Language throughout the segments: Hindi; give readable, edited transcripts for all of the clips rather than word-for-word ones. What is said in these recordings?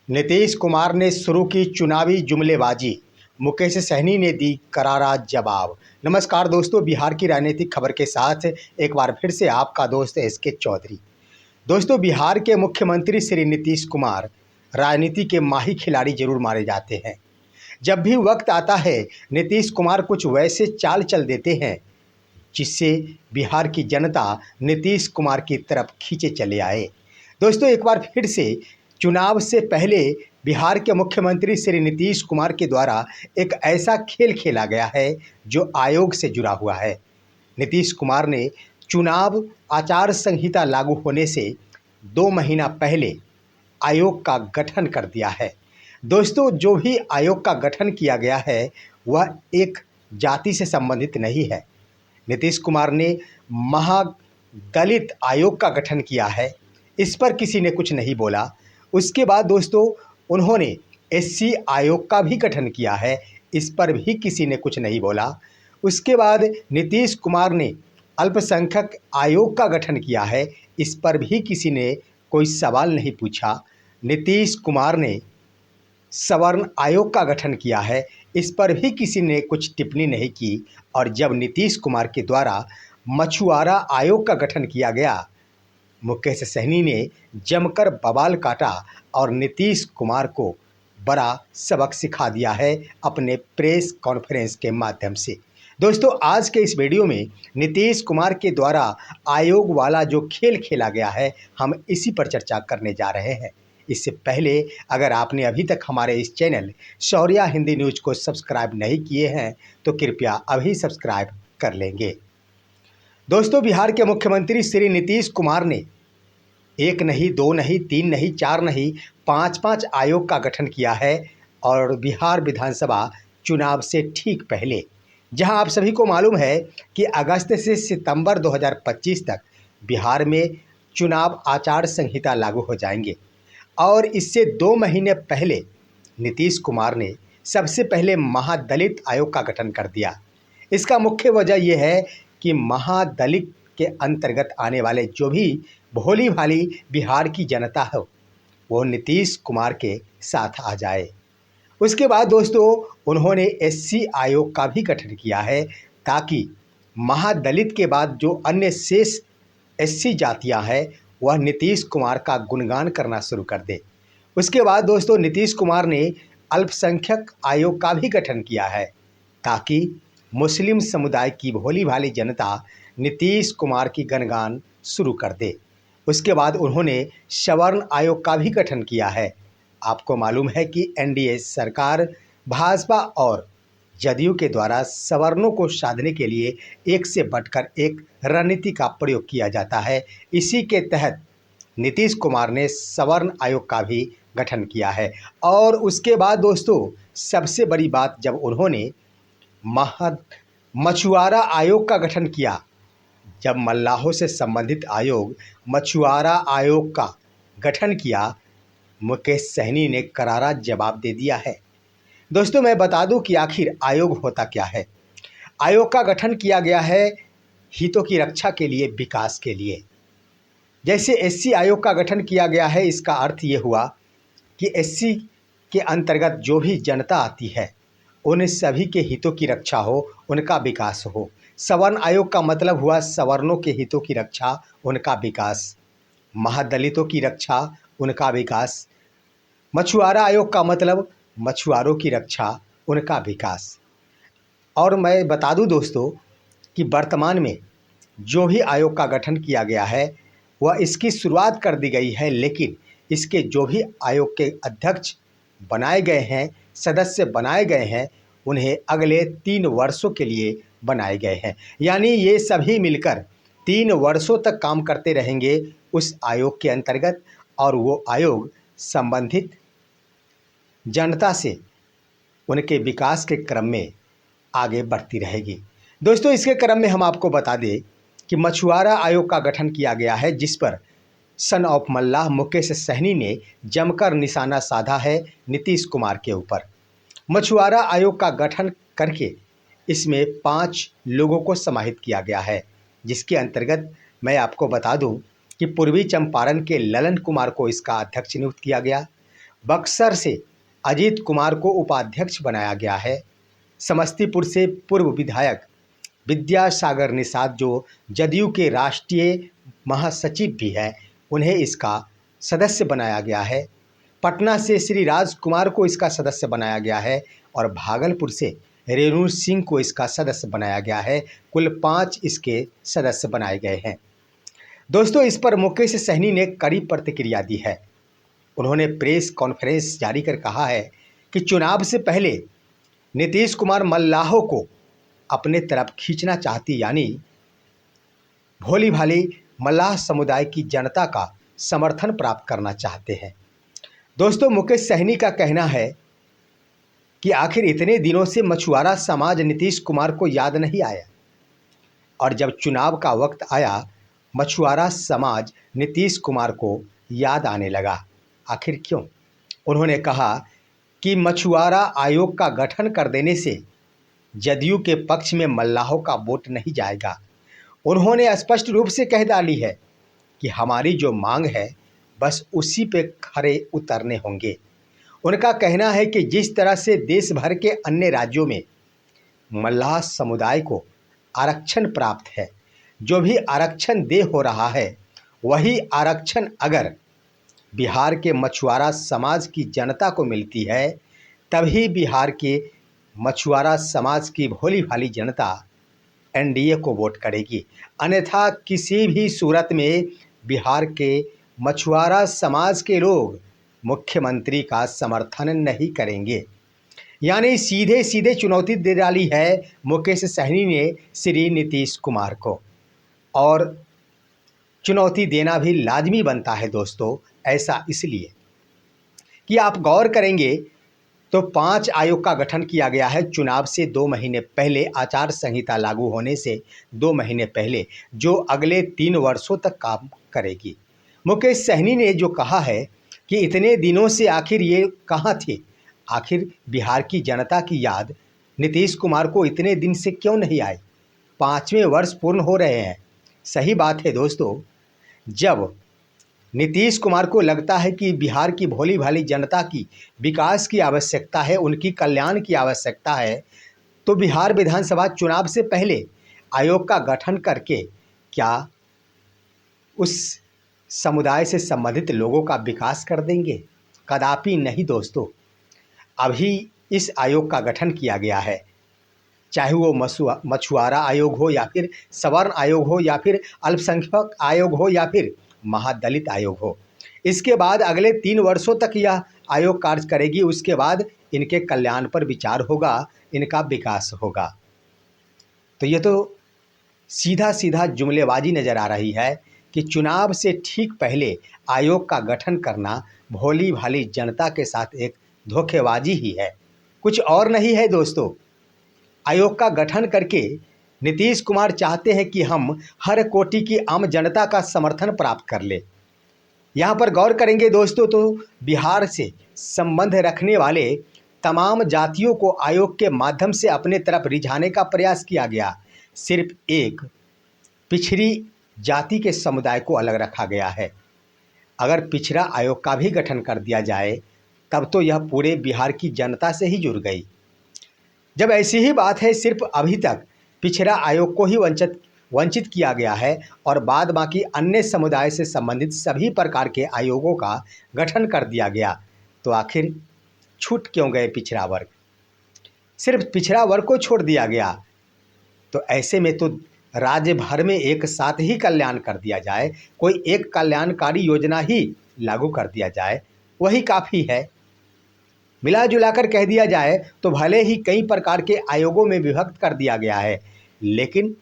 नीतीश कुमार ने शुरू की चुनावी जुमलेबाजी, मुकेश सहनी ने दी करारा जवाब। नमस्कार दोस्तों, बिहार की राजनीतिक खबर के साथ एक बार फिर से आपका दोस्त एसके चौधरी। दोस्तों, बिहार के मुख्यमंत्री श्री नीतीश कुमार राजनीति के माही खिलाड़ी जरूर माने जाते हैं। जब भी वक्त आता है, नीतीश कुमार कुछ वैसे चाल चल देते हैं जिससे बिहार की जनता नीतीश कुमार की तरफ खींचे चले आए। दोस्तों, एक बार फिर से चुनाव से पहले बिहार के मुख्यमंत्री श्री नीतीश कुमार के द्वारा एक ऐसा खेल खेला गया है जो आयोग से जुड़ा हुआ है। नीतीश कुमार ने चुनाव आचार संहिता लागू होने से 2 महीना पहले आयोग का गठन कर दिया है। दोस्तों, जो भी आयोग का गठन किया गया है वह एक जाति से संबंधित नहीं है। नीतीश कुमार ने महादलित आयोग का गठन किया है, इस पर किसी ने कुछ नहीं बोला। उसके बाद दोस्तों, उन्होंने एससी आयोग का भी गठन किया है, इस पर भी किसी ने कुछ नहीं बोला। उसके बाद नीतीश कुमार ने अल्पसंख्यक आयोग का गठन किया है, इस पर भी किसी ने कोई सवाल नहीं पूछा। नीतीश कुमार ने सवर्ण आयोग का गठन किया है, इस पर भी किसी ने कुछ टिप्पणी नहीं की। और जब नीतीश कुमार के द्वारा मछुआरा आयोग का गठन किया गया, मुकेश सहनी ने जमकर बवाल काटा और नीतीश कुमार को बड़ा सबक सिखा दिया है अपने प्रेस कॉन्फ्रेंस के माध्यम से। दोस्तों, आज के इस वीडियो में नीतीश कुमार के द्वारा आयोग वाला जो खेल खेला गया है, हम इसी पर चर्चा करने जा रहे हैं। इससे पहले अगर आपने अभी तक हमारे इस चैनल शौर्या हिंदी न्यूज़ को सब्सक्राइब नहीं किए हैं तो कृपया अभी सब्सक्राइब कर लेंगे। दोस्तों, बिहार के मुख्यमंत्री श्री नीतीश कुमार ने 1 नहीं, 2 नहीं, 3 नहीं, 4 नहीं, 5-5 आयोग का गठन किया है। और बिहार विधानसभा चुनाव से ठीक पहले, जहां आप सभी को मालूम है कि अगस्त से सितंबर 2025 तक बिहार में चुनाव आचार संहिता लागू हो जाएंगे, और इससे 2 महीने पहले नीतीश कुमार ने सबसे पहले महादलित आयोग का गठन कर दिया। इसका मुख्य वजह यह है कि महादलित के अंतर्गत आने वाले जो भी भोली भाली बिहार की जनता है वो नीतीश कुमार के साथ आ जाए। उसके बाद दोस्तों, उन्होंने एससी आयोग का भी गठन किया है ताकि महादलित के बाद जो अन्य शेष एससी जातियां हैं वह नीतीश कुमार का गुणगान करना शुरू कर दे। उसके बाद दोस्तों, नीतीश कुमार ने अल्पसंख्यक आयोग का भी गठन किया है ताकि मुस्लिम समुदाय की भोली भाली जनता नीतीश कुमार की गुणगान शुरू कर दे। उसके बाद उन्होंने सवर्ण आयोग का भी गठन किया है। आपको मालूम है कि एनडीए सरकार भाजपा और जदयू के द्वारा सवर्णों को साधने के लिए एक से बढ़कर एक रणनीति का प्रयोग किया जाता है। इसी के तहत नीतीश कुमार ने सवर्ण आयोग का भी गठन किया है। और उसके बाद दोस्तों, सबसे बड़ी बात, जब उन्होंने मछुआरा आयोग का गठन किया, जब मल्लाहों से संबंधित आयोग मछुआरा आयोग का गठन किया, मुकेश सहनी ने करारा जवाब दे दिया है। दोस्तों, मैं बता दूं कि आखिर आयोग होता क्या है। आयोग का गठन किया गया है हितों की रक्षा के लिए, विकास के लिए। जैसे एससी आयोग का गठन किया गया है, इसका अर्थ ये हुआ कि एससी के अंतर्गत जो भी जनता आती है उन सभी के हितों की रक्षा हो, उनका विकास हो। सवर्ण आयोग का मतलब हुआ सवर्णों के हितों की रक्षा, उनका विकास। महादलितों की रक्षा, उनका विकास। मछुआरा आयोग का मतलब मछुआरों की रक्षा, उनका विकास। और मैं बता दूं दोस्तों कि वर्तमान में जो भी आयोग का गठन किया गया है वह इसकी शुरुआत कर दी गई है, लेकिन इसके जो भी आयोग के अध्यक्ष बनाए गए हैं, सदस्य बनाए गए हैं, उन्हें अगले 3 वर्षों के लिए बनाए गए हैं। यानी ये सभी मिलकर 3 वर्षों तक काम करते रहेंगे उस आयोग के अंतर्गत, और वो आयोग संबंधित जनता से उनके विकास के क्रम में आगे बढ़ती रहेगी। दोस्तों, इसके क्रम में हम आपको बता दें कि मछुआरा आयोग का गठन किया गया है, जिस पर सन ऑफ मल्लाह मुकेश सहनी ने जमकर निशाना साधा है नीतीश कुमार के ऊपर। मछुआरा आयोग का गठन करके इसमें 5 लोगों को समाहित किया गया है, जिसके अंतर्गत मैं आपको बता दूं कि पूर्वी चंपारण के ललन कुमार को इसका अध्यक्ष नियुक्त किया गया। बक्सर से अजीत कुमार को उपाध्यक्ष बनाया गया है। समस्तीपुर से पूर्व विधायक विद्यासागर निषाद जो जदयू के राष्ट्रीय महासचिव भी है, उन्हें इसका सदस्य बनाया गया है। पटना से श्री राज कुमार को इसका सदस्य बनाया गया है और भागलपुर से रेणु सिंह को इसका सदस्य बनाया गया है। कुल 5 इसके सदस्य बनाए गए हैं। दोस्तों, इस पर मुकेश सहनी ने कड़ी प्रतिक्रिया दी है। उन्होंने प्रेस कॉन्फ्रेंस जारी कर कहा है कि चुनाव से पहले नीतीश कुमार मल्लाहों को अपने तरफ खींचना चाहती, यानी भोली भाली मल्लाह समुदाय की जनता का समर्थन प्राप्त करना चाहते हैं। दोस्तों, मुकेश सहनी का कहना है कि आखिर इतने दिनों से मछुआरा समाज नीतीश कुमार को याद नहीं आया और जब चुनाव का वक्त आया मछुआरा समाज नीतीश कुमार को याद आने लगा। आखिर क्यों? उन्होंने कहा कि मछुआरा आयोग का गठन कर देने से जदयू के पक्ष में मल्लाहों का वोट नहीं जाएगा। उन्होंने स्पष्ट रूप से कह डाली है कि हमारी जो मांग है बस उसी पे खरे उतरने होंगे। उनका कहना है कि जिस तरह से देश भर के अन्य राज्यों में मल्लाह समुदाय को आरक्षण प्राप्त है, जो भी आरक्षण दे हो रहा है, वही आरक्षण अगर बिहार के मछुआरा समाज की जनता को मिलती है, तभी बिहार के मछुआरा समाज की भोली भाली जनता एनडीए को वोट करेगी। अन्यथा किसी भी सूरत में बिहार के मछुआरा समाज के लोग मुख्यमंत्री का समर्थन नहीं करेंगे। यानी सीधे सीधे चुनौती दे डाली है मुकेश सहनी ने श्री नीतीश कुमार को, और चुनौती देना भी लाजमी बनता है दोस्तों। ऐसा इसलिए कि आप गौर करेंगे तो 5 आयोग का गठन किया गया है चुनाव से 2 महीने पहले, आचार संहिता लागू होने से 2 महीने पहले, जो अगले 3 वर्षों तक काम करेगी। मुकेश सहनी ने जो कहा है कि इतने दिनों से आखिर ये कहाँ थे, आखिर बिहार की जनता की याद नीतीश कुमार को इतने दिन से क्यों नहीं आई? 5वें वर्ष पूर्ण हो रहे हैं। सही बात है दोस्तों, जब नीतीश कुमार को लगता है कि बिहार की भोली भाली जनता की विकास की आवश्यकता है, उनकी कल्याण की आवश्यकता है, तो बिहार विधानसभा चुनाव से पहले आयोग का गठन करके क्या उस समुदाय से संबंधित लोगों का विकास कर देंगे? कदापि नहीं दोस्तों। अभी इस आयोग का गठन किया गया है, चाहे वो मछुआरा आयोग हो या फिर सवर्ण आयोग हो या फिर अल्पसंख्यक आयोग हो या फिर महादलित आयोग हो। इसके बाद अगले 3 वर्षों तक यह आयोग कार्य करेगी। उसके बाद इनके कल्याण पर विचार होगा, इनका विकास होगा। तो ये तो सीधा सीधा जुमलेबाजी नज़र आ रही है कि चुनाव से ठीक पहले आयोग का गठन करना भोली भाली जनता के साथ एक धोखेबाजी ही है, कुछ और नहीं है दोस्तों। आयोग का गठन करके नीतीश कुमार चाहते हैं कि हम हर कोटि की आम जनता का समर्थन प्राप्त कर ले। यहाँ पर गौर करेंगे दोस्तों तो बिहार से संबंध रखने वाले तमाम जातियों को आयोग के माध्यम से अपने तरफ रिझाने का प्रयास किया गया। सिर्फ एक पिछड़ी जाति के समुदाय को अलग रखा गया है। अगर पिछड़ा आयोग का भी गठन कर दिया जाए तब तो यह पूरे बिहार की जनता से ही जुड़ गई। जब ऐसी ही बात है, सिर्फ अभी तक पिछड़ा आयोग को ही वंचित किया गया है और बाद बाकी अन्य समुदाय से संबंधित सभी प्रकार के आयोगों का गठन कर दिया गया, तो आखिर छूट क्यों गए पिछड़ा वर्ग? सिर्फ पिछड़ा वर्ग को छोड़ दिया गया। तो ऐसे में तो राज्य भर में एक साथ ही कल्याण कर दिया जाए, कोई एक कल्याणकारी योजना ही लागू कर दिया जाए, वही काफ़ी है। मिला जुलाकर कह दिया जाए तो भले ही कई प्रकार के आयोगों में विभक्त कर दिया गया है, लेकिन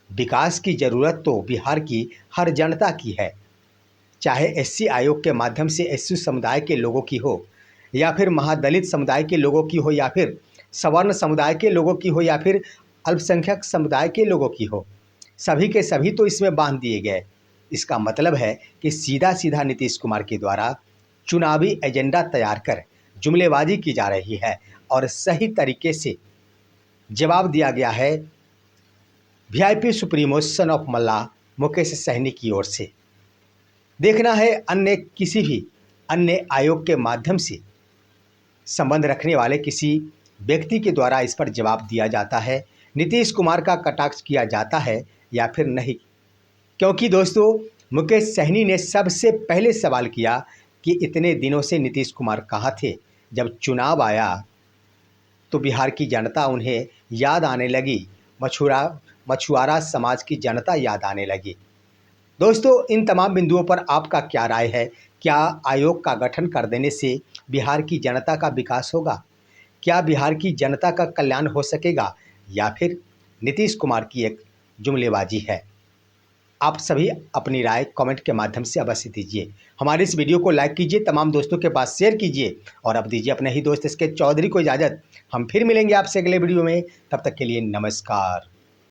विकास की ज़रूरत तो बिहार की हर जनता की है। चाहे एससी आयोग के माध्यम से एससी समुदाय के लोगों की हो, या फिर महादलित समुदाय के लोगों की हो, या फिर सवर्ण समुदाय के लोगों की हो, या फिर अल्पसंख्यक समुदाय के लोगों की हो, सभी के सभी तो इसमें बांध दिए गए। इसका मतलब है कि सीधा सीधा नीतीश कुमार के द्वारा चुनावी एजेंडा तैयार कर जुमलेबाजी की जा रही है और सही तरीके से जवाब दिया गया है वीआईपी सुप्रीमो सन ऑफ मल्लाह मुकेश सहनी की ओर से। देखना है अन्य किसी भी अन्य आयोग के माध्यम से संबंध रखने वाले किसी व्यक्ति के द्वारा इस पर जवाब दिया जाता है, नीतीश कुमार का कटाक्ष किया जाता है या फिर नहीं। क्योंकि दोस्तों, मुकेश सहनी ने सबसे पहले सवाल किया कि इतने दिनों से नीतीश कुमार कहाँ थे। जब चुनाव आया तो बिहार की जनता उन्हें याद आने लगी, मछुआरा समाज की जनता याद आने लगी। दोस्तों, इन तमाम बिंदुओं पर आपका क्या राय है? क्या आयोग का गठन कर देने से बिहार की जनता का विकास होगा? क्या बिहार की जनता का कल्याण हो सकेगा या फिर नीतीश कुमार की एक जुमलेबाजी है? आप सभी अपनी राय कमेंट के माध्यम से अवश्य दीजिए। हमारे इस वीडियो को लाइक कीजिए, तमाम दोस्तों के पास शेयर कीजिए और अब दीजिए अपने ही दोस्त इसके चौधरी को इजाज़त। हम फिर मिलेंगे आपसे अगले वीडियो में, तब तक के लिए नमस्कार।